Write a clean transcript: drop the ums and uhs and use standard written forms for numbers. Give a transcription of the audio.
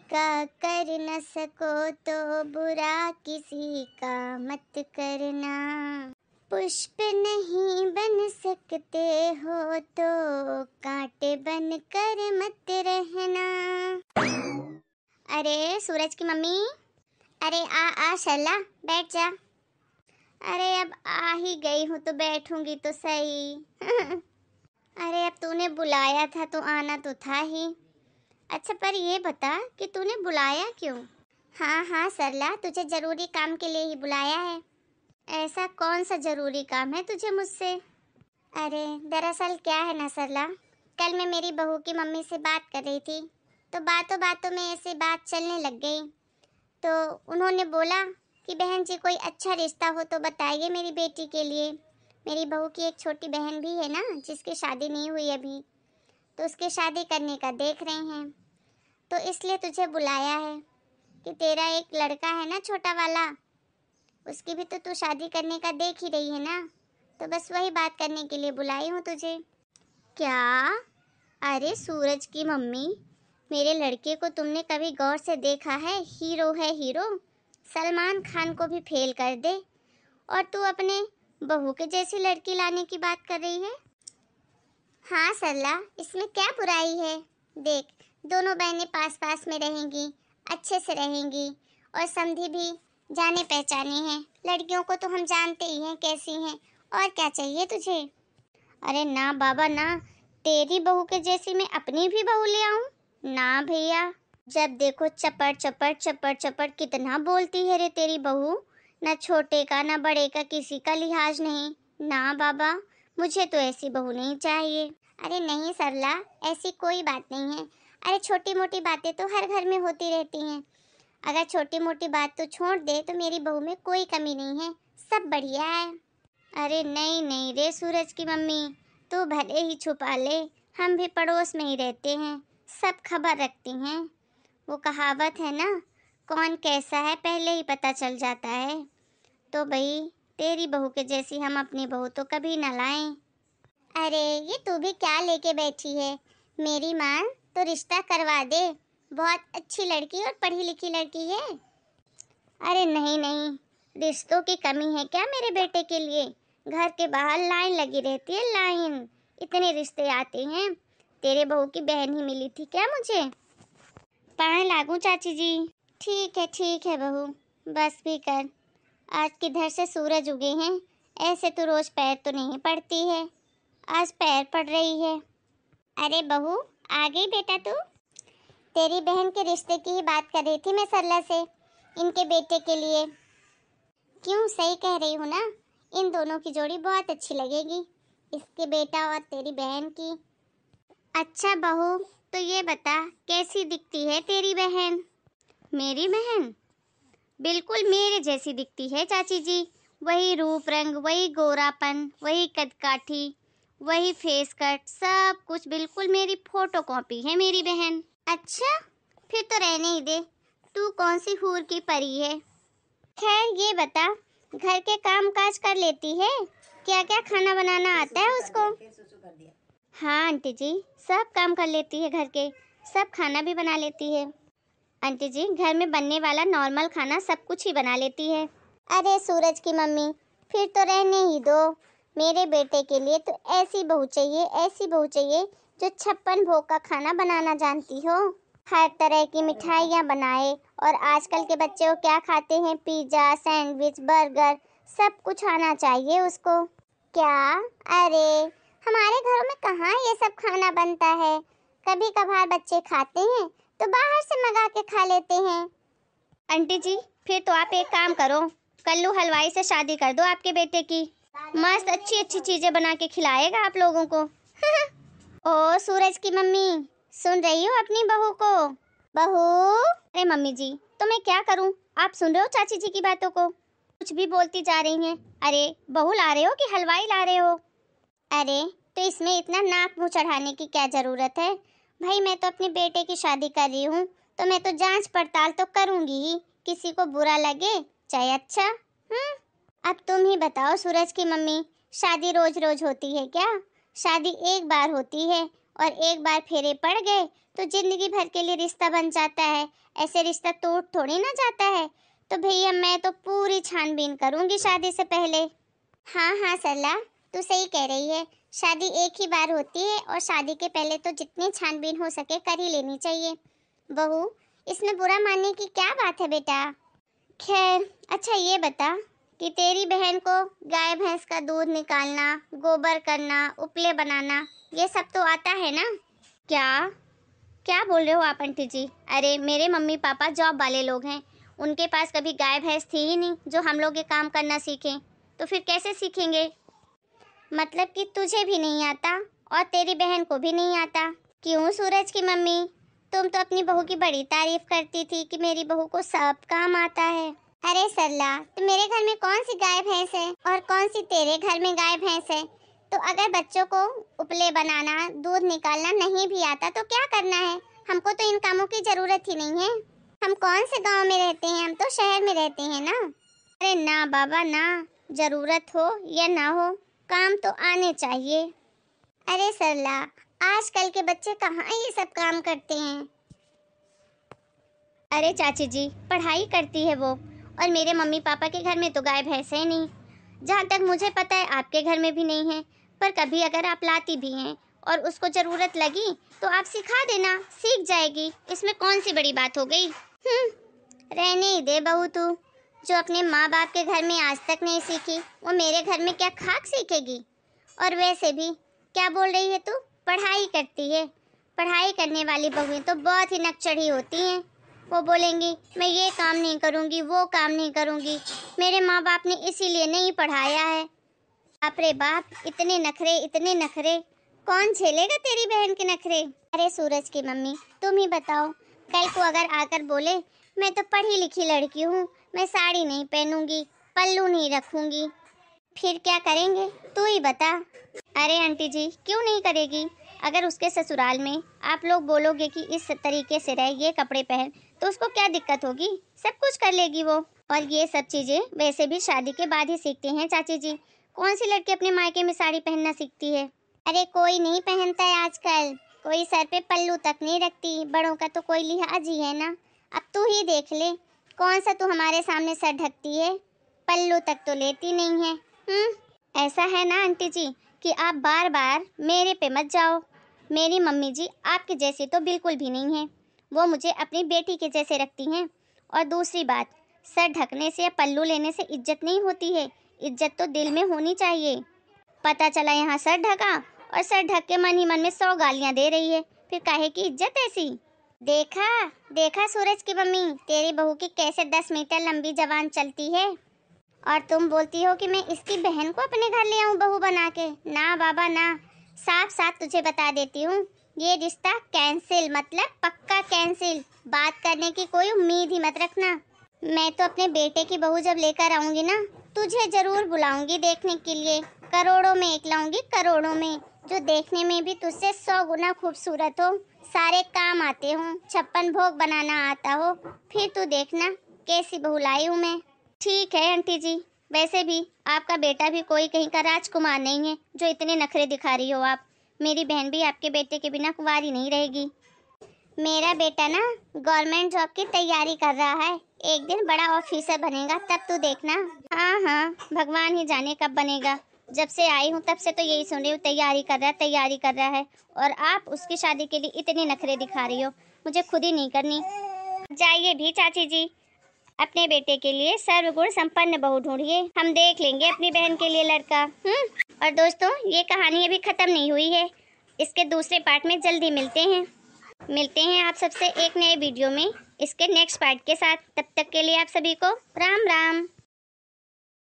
का कर न सको तो बुरा किसी का मत करना। पुष्प नहीं बन सकते हो तो कांटे बन कर मत रहना। अरे सूरज की मम्मी, अरे आ शर्ला बैठ जा। अरे अब आ ही गई हूँ तो बैठूंगी तो सही। अरे अब तूने बुलाया था तो आना तो था ही। अच्छा पर ये बता कि तूने बुलाया क्यों? हाँ हाँ सरला, तुझे जरूरी काम के लिए ही बुलाया है। ऐसा कौन सा जरूरी काम है तुझे मुझसे? अरे दरअसल क्या है ना सरला, कल मैं मेरी बहू की मम्मी से बात कर रही थी तो बातों बातों में ऐसी बात चलने लग गई। तो उन्होंने बोला कि बहन जी कोई अच्छा रिश्ता हो तो बताइए मेरी बेटी के लिए। मेरी बहू की एक छोटी बहन भी है ना जिसकी शादी नहीं हुई अभी, तो उसकी शादी करने का देख रहे हैं। तो इसलिए तुझे बुलाया है कि तेरा एक लड़का है ना छोटा वाला, उसकी भी तो तू शादी करने का देख ही रही है ना, तो बस वही बात करने के लिए बुलाई हूँ तुझे। क्या? अरे सूरज की मम्मी, मेरे लड़के को तुमने कभी गौर से देखा है? हीरो है हीरो, सलमान खान को भी फेल कर दे, और तू अपने बहू के जैसी लड़की लाने की बात कर रही है। हाँ सरला, इसमें क्या बुराई है? देख, दोनों बहनें पास पास में रहेंगी, अच्छे से रहेंगी, और समधी भी जाने पहचाने हैं। लड़कियों को तो हम जानते ही हैं कैसी हैं, और क्या चाहिए तुझे? अरे ना बाबा ना, तेरी बहू के जैसी मैं अपनी भी बहू ले आऊं? ना भैया, जब देखो चपड़ चपड़ चपड़ चपड़, कितना बोलती है रे तेरी बहू। ना छोटे का ना बड़े का किसी का लिहाज नहीं। ना बाबा, मुझे तो ऐसी बहू नहीं चाहिए। अरे नहीं सरला, ऐसी कोई बात नहीं है। अरे छोटी मोटी बातें तो हर घर में होती रहती हैं। अगर छोटी मोटी बात तो छोड़ दे तो मेरी बहू में कोई कमी नहीं है, सब बढ़िया है। अरे नहीं नहीं रे सूरज की मम्मी, तू भले ही छुपा ले, हम भी पड़ोस में ही रहते हैं, सब खबर रखती हैं। वो कहावत है ना, कौन कैसा है पहले ही पता चल जाता है। तो भाई तेरी बहू के जैसी हम अपनी बहू तो कभी ना लाएं। अरे ये तू भी क्या लेके बैठी है? मेरी माँ तो रिश्ता करवा दे, बहुत अच्छी लड़की और पढ़ी लिखी लड़की है। अरे नहीं नहीं, रिश्तों की कमी है क्या मेरे बेटे के लिए? घर के बाहर लाइन लगी रहती है, लाइन, इतने रिश्ते आते हैं। तेरे बहू की बहन ही मिली थी क्या मुझे? पाए लागू चाची जी। ठीक है बहू, बस भी कर। आज किधर से सूरज उगे हैं, ऐसे तो रोज पैर तो नहीं पड़ती है, आज पैर पड़ रही है। अरे बहू आ गई बेटा तू? तेरी बहन के रिश्ते की ही बात कर रही थी मैं सरला से, इनके बेटे के लिए। क्यों, सही कह रही हूँ ना? इन दोनों की जोड़ी बहुत अच्छी लगेगी, इसके बेटा और तेरी बहन की। अच्छा बहू, तो ये बता कैसी दिखती है तेरी बहन? मेरी बहन बिल्कुल मेरे जैसी दिखती है चाची जी। वही रूप रंग, वही गोरापन, वही कदकाठी, वही फेस कट, सब कुछ बिल्कुल मेरी फोटो कॉपी है मेरी बहन। अच्छा, फिर तो रहने ही दे, तू कौन सी हूर की परी है। खैर ये बता, घर के काम काज कर लेती है? क्या क्या खाना बनाना आता है उसको? हाँ आंटी जी, सब काम कर लेती है घर के, सब खाना भी बना लेती है। आंटी जी घर में बनने वाला नॉर्मल खाना सब कुछ ही बना लेती है। अरे सूरज की मम्मी, फिर तो रहने ही दो। मेरे बेटे के लिए तो ऐसी बहू चाहिए, ऐसी बहू चाहिए जो 56 भोग का खाना बनाना जानती हो, हर तरह की मिठाइयाँ बनाए। और आजकल के बच्चे वो क्या खाते हैं, पिज़्ज़ा, सैंडविच, बर्गर, सब कुछ आना चाहिए उसको। क्या? अरे हमारे घरों में कहाँ ये सब खाना बनता है, कभी कभार बच्चे खाते हैं तो बाहर से मंगा के खा लेते हैं। आंटी जी फिर तो आप एक काम करो, कल्लू हलवाई से शादी कर दो आपके बेटे की, मस्त अच्छी अच्छी चीजें बना के खिलाएगा आप लोगों को। ओ सूरज की मम्मी, सुन रही हो अपनी बहू को? बहू, अरे मम्मी जी तो मैं क्या करूं, आप सुन रहे हो चाची जी की बातों को? कुछ भी बोलती जा रही हैं। अरे बहू ला रहे हो कि हलवाई ला रहे हो? अरे तो इसमें इतना नाक मुंह चढ़ाने की क्या जरूरत है भाई, मैं तो अपने बेटे की शादी कर रही हूँ तो मैं तो जांच पड़ताल तो करूंगी ही, किसी को बुरा लगे चाहे अच्छा। अब तुम ही बताओ सूरज की मम्मी, शादी रोज रोज होती है क्या? शादी एक बार होती है, और एक बार फेरे पड़ गए तो जिंदगी भर के लिए रिश्ता बन जाता है। ऐसे रिश्ता टूट थोड़ी ना जाता है। तो भैया मैं तो पूरी छानबीन करूंगी शादी से पहले। हाँ हाँ सरला, तू सही कह रही है। शादी एक ही बार होती है और शादी के पहले तो जितनी छानबीन हो सके कर ही लेनी चाहिए। बहू, इसमें बुरा मानने की क्या बात है बेटा। खैर अच्छा ये बता कि तेरी बहन को गाय भैंस का दूध निकालना, गोबर करना, उपले बनाना, ये सब तो आता है ना। क्या क्या बोल रहे हो आप आंटी जी? अरे मेरे मम्मी पापा जॉब वाले लोग हैं, उनके पास कभी गाय भैंस थी ही नहीं जो हम लोग ये काम करना सीखें। तो फिर कैसे सीखेंगे? मतलब कि तुझे भी नहीं आता और तेरी बहन को भी नहीं आता। क्यों सूरज की मम्मी, तुम तो अपनी बहू की बड़ी तारीफ करती थी कि मेरी बहू को सब काम आता है। अरे सरला, तो मेरे घर में कौन सी गाय भैंस है और कौन सी तेरे घर में गाय भैंस है? तो अगर बच्चों को उपले बनाना, दूध निकालना नहीं भी आता तो क्या करना है? हमको तो इन कामों की जरूरत ही नहीं है। हम कौन से गांव में रहते हैं, हम तो शहर में रहते हैं ना। अरे ना बाबा ना, जरूरत हो या ना हो काम तो आने चाहिए। अरे सरला, आजकल के बच्चे कहाँ ये सब काम करते हैं। अरे चाची जी, पढ़ाई करती है वो, और मेरे मम्मी पापा के घर में तो गाय भैंस है नहीं। जहाँ तक मुझे पता है आपके घर में भी नहीं है, पर कभी अगर आप लाती भी हैं और उसको ज़रूरत लगी तो आप सिखा देना, सीख जाएगी। इसमें कौन सी बड़ी बात हो गई। रहने ही दे बहू तू। जो अपने माँ बाप के घर में आज तक नहीं सीखी वो मेरे घर में क्या खाक सीखेगी। और वैसे भी क्या बोल रही है तू, पढ़ाई करती है। पढ़ाई करने वाली बहुएं तो बहुत ही नकचढ़ी होती हैं। वो बोलेंगी मैं ये काम नहीं करूँगी, वो काम नहीं करूँगी, मेरे माँ बाप ने इसीलिए नहीं पढ़ाया है। बाप रे बाप, इतने नखरे, इतने नखरे, कौन झेलेगा तेरी बहन के नखरे। अरे सूरज की मम्मी, तुम ही बताओ, कल को अगर आकर बोले मैं तो पढ़ी लिखी लड़की हूँ, मैं साड़ी नहीं पहनूंगी, पल्लू नहीं रखूंगी, फिर क्या करेंगे तू ही बता। अरे आंटी जी, क्यों नहीं करेगी? अगर उसके ससुराल में आप लोग बोलोगे कि इस तरीके से रह, ये कपड़े पहन, तो उसको क्या दिक्कत होगी? सब कुछ कर लेगी वो। और ये सब चीज़ें वैसे भी शादी के बाद ही सीखते हैं चाची जी। कौन सी लड़की अपने मायके में साड़ी पहनना सीखती है? अरे कोई नहीं पहनता है आजकल, कोई सर पे पल्लू तक नहीं रखती। बड़ों का तो कोई लिहाज ही है ना। अब तू ही देख ले, कौन सा तू हमारे सामने सर ढकती है, पल्लू तक तो लेती नहीं है। ऐसा है ना आंटी जी कि आप बार बार मेरे पे मत जाओ। मेरी मम्मी जी आपके जैसी तो बिल्कुल भी नहीं है, वो मुझे अपनी बेटी के जैसे रखती हैं। और दूसरी बात, सर ढकने से या पल्लू लेने से इज्जत नहीं होती है, इज्जत तो दिल में होनी चाहिए। पता चला यहाँ सर ढका और सर ढक के मन ही मन में 100 गालियाँ दे रही है, फिर काहे की इज्जत ऐसी। देखा देखा सूरज की मम्मी, तेरी बहू की कैसे 10 मीटर लंबी जबान चलती है। और तुम बोलती हो कि मैं इसकी बहन को अपने घर ले आऊं बहू बना के। ना बाबा ना, साफ साफ तुझे बता देती हूँ, ये रिश्ता कैंसिल, मतलब पक्का कैंसिल। बात करने की कोई उम्मीद ही मत रखना। मैं तो अपने बेटे की बहू जब लेकर आऊंगी ना, तुझे जरूर बुलाऊंगी देखने के लिए। करोड़ों में एक लाऊंगी, करोड़ों में, जो देखने में भी तुझसे 100 गुना खूबसूरत हो, सारे काम आते हो, 56 भोग बनाना आता हो, फिर तू देखना कैसी बहू लाई हूँ मैं। ठीक है आंटी जी, वैसे भी आपका बेटा भी कोई कहीं का राजकुमार नहीं है जो इतने नखरे दिखा रही हो आप। मेरी बहन भी आपके बेटे के बिना कुंवारी नहीं रहेगी। मेरा बेटा ना गवर्नमेंट जॉब की तैयारी कर रहा है, एक दिन बड़ा ऑफिसर बनेगा, तब तू देखना। हाँ हाँ, भगवान ही जाने कब बनेगा। जब से आई हूँ तब से तो यही सुन रही हूँ, तैयारी कर रहा है, तैयारी कर रहा है। और आप उसकी शादी के लिए इतने नखरे दिखा रही हो, मुझे खुद ही नहीं करनी। जाइए भी चाची जी, अपने बेटे के लिए सर्वगुण संपन्न बहू ढूंढिए, हम देख लेंगे अपनी बहन के लिए लड़का। और दोस्तों, ये कहानी अभी खत्म नहीं हुई है, इसके दूसरे पार्ट में जल्दी मिलते हैं आप सबसे एक नए वीडियो में इसके नेक्स्ट पार्ट के साथ। तब तक के लिए आप सभी को राम राम।